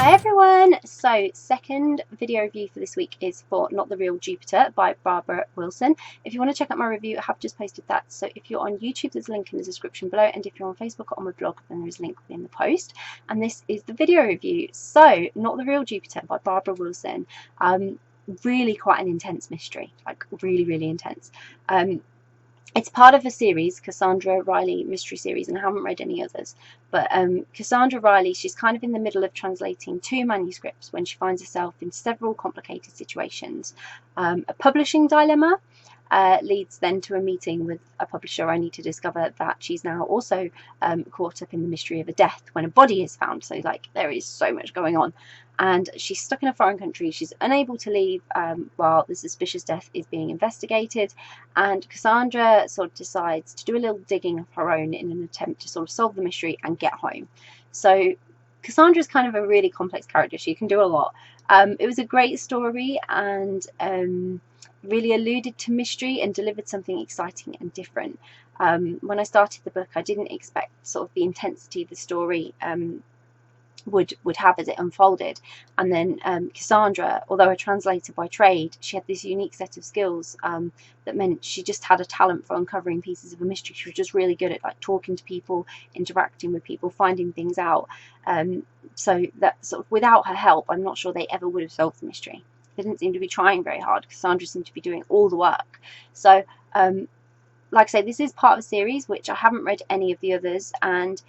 Hi everyone! So second video review for this week is for Not the Real Jupiter by Barbara Wilson. If you want to check out my review, I have just posted that. So if you're on YouTube, there's a link in the description below, and if you're on Facebook or on my blog, then there's a link within the post. And this is the video review. So Not the Real Jupiter by Barbara Wilson. Really quite an intense mystery, like really intense. It's part of a series, Cassandra Riley mystery series, and I haven't read any others. But Cassandra Riley, she's kind of in the middle of translating 2 manuscripts when she finds herself in several complicated situations. A publishing dilemma leads then to a meeting with a publisher, only to discover that she's now also caught up in the mystery of a death when a body is found. So like there is so much going on, and she's stuck in a foreign country. She's unable to leave while the suspicious death is being investigated, and Cassandra sort of decides to do a little digging of her own in an attempt to sort of solve the mystery and get home. So Cassandra is kind of a really complex character. She can do a lot. It was a great story, and really alluded to mystery and delivered something exciting and different. When I started the book, I didn't expect sort of the intensity the story would have as it unfolded. And then Cassandra, although a translator by trade, she had this unique set of skills that meant she just had a talent for uncovering pieces of a mystery. She was just really good at like talking to people, interacting with people, finding things out. So that sort of without her help, I'm not sure they ever would have solved the mystery. They didn't seem to be trying very hard. Cassandra seemed to be doing all the work. So like I say, this is part of a series which I haven't read any of the others, and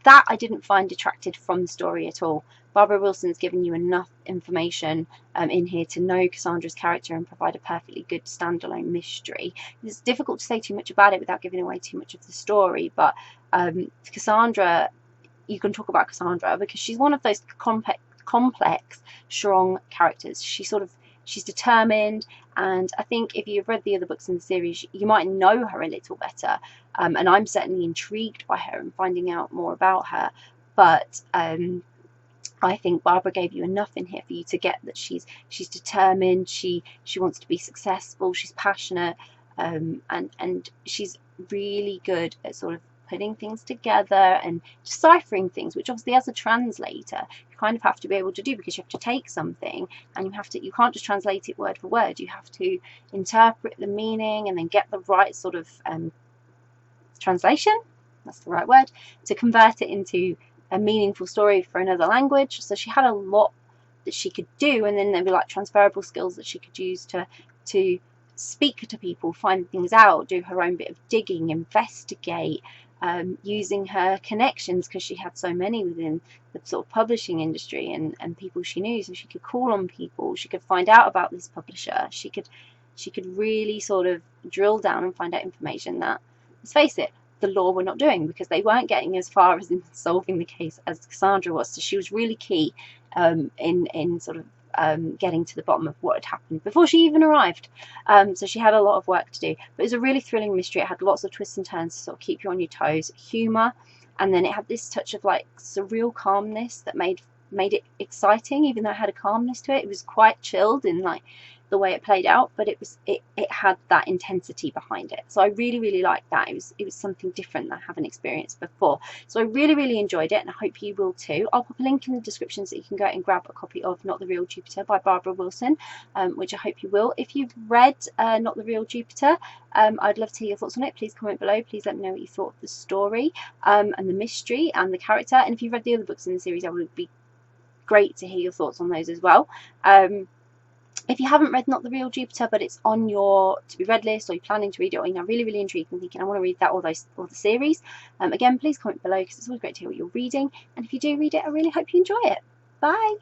that I didn't find detracted from the story at all. Barbara Wilson's given you enough information in here to know Cassandra's character and provide a perfectly good standalone mystery. It's difficult to say too much about it without giving away too much of the story, but Cassandra, you can talk about Cassandra because she's one of those complex, strong characters. She's determined, and I think if you've read the other books in the series, you might know her a little better. And I'm certainly intrigued by her and finding out more about her. But I think Barbara gave you enough in here for you to get that she's determined. She wants to be successful. She's passionate, and she's really good at sort of putting things together and deciphering things, which obviously as a translator you kind of have to be able to do, because you have to take something and you can't just translate it word for word. You have to interpret the meaning and then get the right sort of translation, that's the right word, to convert it into a meaningful story for another language. So she had a lot that she could do, and then there'd be like transferable skills that she could use to speak to people, find things out, do her own bit of digging, investigate, using her connections, because she had so many within the sort of publishing industry and people she knew. So she could call on people, she could find out about this publisher, she could really sort of drill down and find out information that, let's face it, the law were not doing, because they weren't getting as far as in solving the case as Cassandra was. So she was really key in sort of getting to the bottom of what had happened before she even arrived. So she had a lot of work to do, but it was a really thrilling mystery. It had lots of twists and turns to sort of keep you on your toes, humour, and then it had this touch of like surreal calmness that made it exciting. Even though it had a calmness to it, it was quite chilled in like the way it played out, but it had that intensity behind it. So I really liked that. It was something different that I haven't experienced before. So I really enjoyed it, and I hope you will too. I'll pop a link in the description so you can go and grab a copy of Not the Real Jupiter by Barbara Wilson, which I hope you will. If you've read Not the Real Jupiter, I'd love to hear your thoughts on it. Please comment below. Please let me know what you thought of the story and the mystery and the character. And if you've read the other books in the series, I would be great to hear your thoughts on those as well. If you haven't read Not the Real Jupiter, but it's on your to be read list, or you're planning to read it, or you're really intrigued and thinking I want to read that or the series, again, please comment below, because it's always great to hear what you're reading. And if you do read it, I really hope you enjoy it. Bye.